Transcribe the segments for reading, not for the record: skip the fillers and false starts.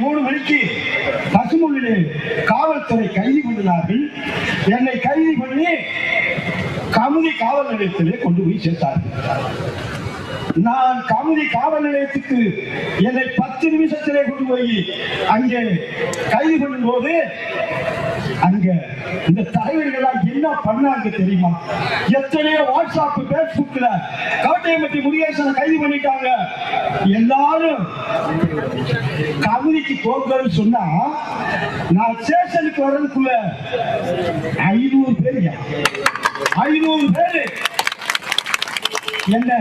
3 மணிக்கு பசுமொழியிலே காவல்துறை கைது பண்ணினார்கள். என்னை கைது பண்ணி கமுதி காவல் நிலையத்திலே கொண்டு போய் சேர்த்தார்கள். நான் கமுதி காவல் நிலையத்துக்கு என்னை 10 நிமிஷத்திலே கொண்டு போய் அங்கே கைது பண்ணும் போது அங்க இந்த தலைவர்கள் என்ன பண்ணாங்க தெரியுமா? எத்தனையோ வாட்ஸ்அப் பேஸ்புக்ல கோட்டையம்பட்டி முருகேசனை கைது பண்ணிட்டாங்க. எல்லாரும் கமுதிக்கு போகணும்னு சொன்னா நான் ஸ்டேஷனுக்கு வர்றதுக்குள்ள 500 பேர் என்ன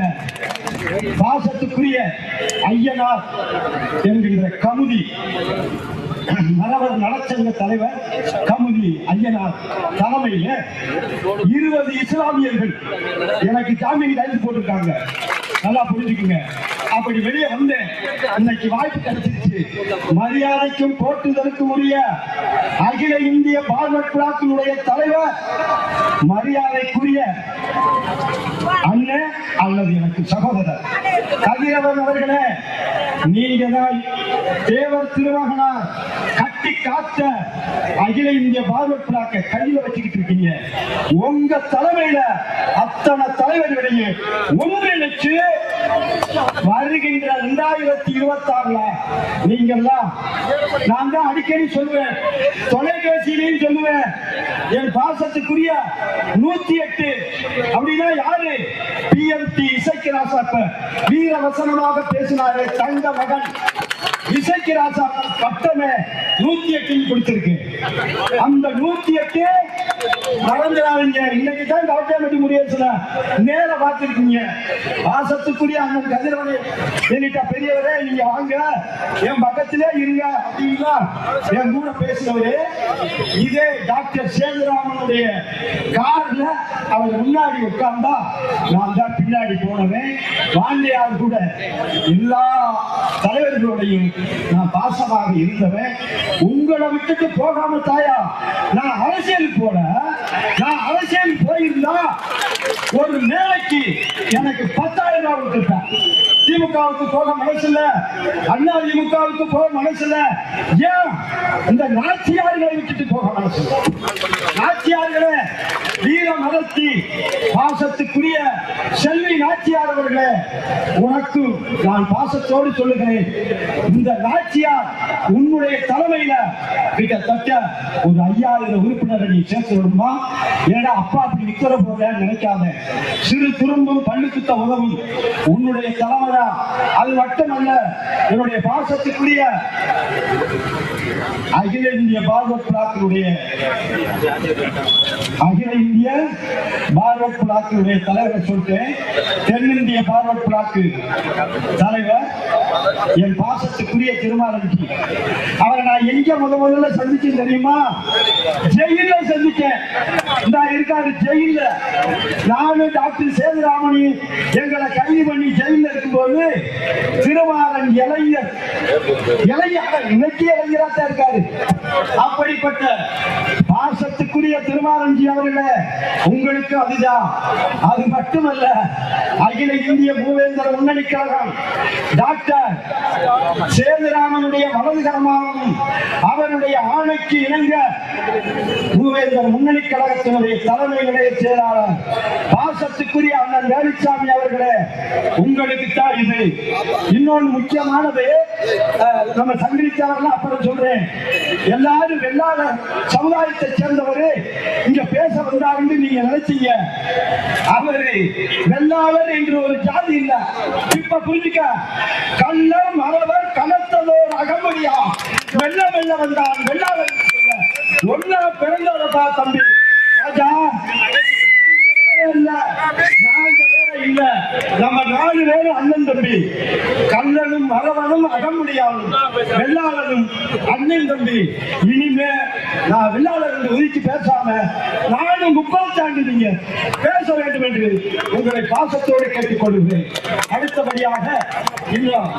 பாசத்துக்குரிய ஐயனார் என்கின்ற கமுதி மரவர் நலச்சங்க தலைவர் கமுதி ஐயனார் தலைமையில 20 இஸ்லாமியர்கள் எனக்கு ஜாமீன் கைது போட்டிருக்காங்க. நல்லா புரிஞ்சுக்குங்க. அப்படி வெளியே வந்தேன். இன்னைக்கு வாய்ப்பு கிடைச்சிருச்சு. மரியாதைக்கும் போட்டுதலுக்கும் உரிய அகில இந்திய பார்வர்ட் பிளாக்கினுடைய தலைவர், மரியாதைக்குரிய அண்ணன் அல்லது எனக்கு சகோதரர் கதிரவன் அவர்களே, நீங்க தான் தேவர் திருமகனார் கட்டி காத்த அகில இந்திய பார்வர்ட் பிளாக்கை கையில வச்சுக்கிட்டு இருக்கீங்க. உங்க தலைமையில அத்தனை தலைவர்களையும் ஒன்றிணைச்சு வருகின்ற 2026 நீங்கெல்லாம், நான் தான் அடிக்கடி சொல்லுவேன், தொலைபேசியிலையும் சொல்லுவேன், என் பாசத்துக்குரிய 108 அப்படின்னா யாரு? PMT இசைக்கு ராசா வீர வசனமாக பேசினாரு தங்க மகன் இசைக்கு ராசா பட்டமே 108 கொடுத்திருக்கு. அந்த 108 மறந்துடாதீங்க. இன்னைக்கு தான் கோட்டையம்பட்டி முருகேசனை நேர பார்த்திருக்கீங்க. பாசத்துக்குரிய அண்ணன் கதிரவனை என்னிட்ட பெரியவரே நீங்க வாங்க, என் பக்கத்திலே இருங்க அப்படின்னா என் கூட பேசினவரு இதே டாக்டர் சேதுராமனுடைய கார்ல அவர் முன்னாடி உட்கார்ந்தா நான் தான் பின்னாடி போனவன். வாண்டியார் கூட எல்லா தலைவர்களோடையும் நான் பாசமாக இருந்தவன். உங்களை விட்டுட்டு போகாம தாயா நான் அரசியல் போல, நான் அரசியல் போயிருந்தா ஒரு மேலைக்கு எனக்கு 10,000 ரூபாய் கொடுத்துருப்பேன். திமுகவுக்கு போக மனசுல, அண்ணா திமுகவுக்கு போக மனசுல, ஏன் இந்த நாச்சியார்களை விட்டுட்டு போக மனசுல? நாச்சியார்களே, வீர மதத்தி பாசத்துக்குரிய செல்வி நாச்சியார் அவர்களே, உனக்கு நான் பாசத்தோடு சொல்லுகிறேன், இந்த நாச்சியார் உன்னுடைய தலைமையில கிட்டத்தட்ட ஒரு 5000 உறுப்பினரை நீ சேர்த்து விடுமா? ஏன்னா அப்பா அப்படி நிக்கிற போல நினைக்காத. சிறு துரும்பும் பள்ளிக்குத்த உதவும் உன்னுடைய தலைமையா. அது மட்டுமல்ல, என்னுடைய பாசத்துக்குரிய அகில இந்திய பார்வர்ட் பிளாக்கினுடைய தலைவரை சொல்லிட்டேன். தென்னிந்திய பார்வர்ட் பிளாக்கு தலைவர் என் பாசத்துக்குரிய திருமாவளவன். அவரை நான் எங்க முதல்ல சந்திச்சேன் தெரியுமா? ஜெயில சந்திச்சேன். இந்த இருக்காரு ஜெயில. நானும் டாக்டர் சேதுராமணி எங்களை கைது பண்ணி ஜெயில இருக்கும்போது திருமாவளவன் இளைஞர் இன்னைக்கு இளைஞரா தான் இருக்காரு. அப்படிப்பட்ட பாசத்துக்குரிய திருமாவளவன் அவர்களே, உங்களுக்கு அதுதான். அது மட்டுமல்ல, அகில இந்திய மூவேந்தர் முன்னணி கழகம் டாக்டர் சேதுராமனுடைய வலதுகரமாகவும் அவருடைய ஆணைக்கு இணங்க மூவேந்தர் முன்னணி கழகத்தினுடைய தலைமை நிலைய செயலாளர் பாசத்துக்குரிய அண்ணன் வேலுச்சாமி அவர்களே, உங்களுக்கு தான் இது. இன்னொன்று முக்கியமானது, நம்ம சங்கிலிச்சாரெல்லாம் அப்புறம் சொல்றேன். எல்லாரும் வெள்ளாளர் சமுதாயத்தை சேர்ந்தவரு இங்க பேச வந்தாருன்னு நீங்க நினைச்சீங்க. அவரு வெள்ளாளர் என்று ஒரு ஜாதி இல்ல. இப்ப புரிஞ்சுக்க, கள்ளர் மரவர் கனத்ததோர் அகமுடியா வெள்ள வெள்ள வந்தான் வெள்ளாளர் ஒன்னா பிறந்தவரப்பா தம்பி ராஜா. இல்ல, நம்ம 4 பேரும் அண்ணன் தம்பி. கள்ளனும் மரவனும் அகமுடியாவும் வெள்ளாளனும் அண்ணன் தம்பி. இனிமே நான் வெள்ளாளர் என்று ஒதுக்கி பேசாம நானும் 30 ஆண்டு நீங்க பேச வேண்டும் என்று உங்களை பாசத்தோடு கேட்டுக் கொள்கிறேன். அடுத்தபடியாக இன்னும்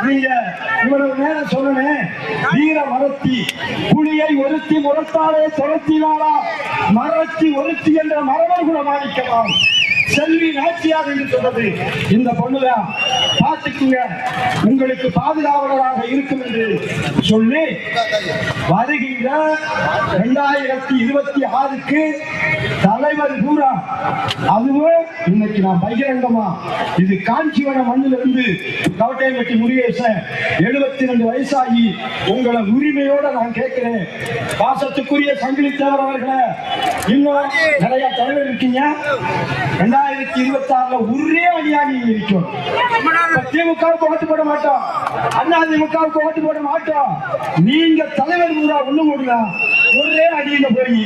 நீங்க இவ்வளவு நேரம் சொன்னேன், வீர மரத்தி புலியை ஒருத்தி முரத்தாலே துரத்தினாரா மரத்தி ஒருத்தி என்ற மரபர் குணமாணிக்கலாம் செல்வி நாச்சியார் என்று சொன்னது இந்த பொண்ணுதான். பார்த்துக்குங்க, உங்களுக்கு பாதுகாவலராக இருக்கும் என்று சொல்லி வருகின்ற 2026க்கு தலைவர் பூரா, அதுவும் இன்னைக்கு நான் பகிரங்கமா, இது காஞ்சிவரம் மண்ணிலிருந்து கவட்டையம்பட்டி முருகேசன் 72 வயசாகி உங்களை உரிமையோட நான் கேட்கிறேன். பாசத்துக்குரிய சங்கிலி தேவர் அவர்களே, இன்னும் நிறைய தலைவர் இருக்கீங்க. 2026 ஒரே அணியா நீங்க இருக்கணும். திமுகவுக்கு ஓட்டு போட மாட்டோம், அதிமுகவுக்கு ஓட்டு போட மாட்டோம். நீங்க தலைவர் பூரா ஒண்ணு போடலாம், ஒரே அணியில போய்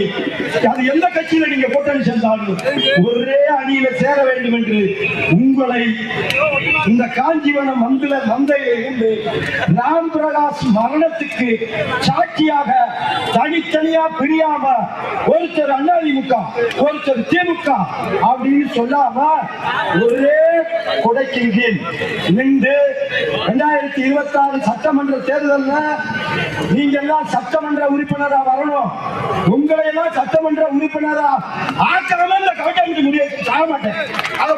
அது எந்த கட்சியில நீங்க கூட்டணி சேர்ந்தாலும் ஒரே அணியில சேர வேண்டும் என்று உங்களை இந்த காஞ்சிவனம் மந்தையில் இருந்து ராம் பிரகாஷ் மரணத்துக்கு சாட்சியாக தனித்தனியா பிரியாம ஒருத்தர் அதிமுக ஒருத்தர் திமுக அப்படின்னு சொல்லாம ஒரே கொடைக்கு கீழ் நின்று 2026 சட்டமன்ற தேர்தலில் நீங்க எல்லாம் சட்டமன்ற உறுப்பினரா வரணும். உங்களை எல்லாம் சட்டமன்ற உறுப்பினரா ஆக்கிரமா இந்த கவட்டை முடிய சாக மாட்டேன். அதை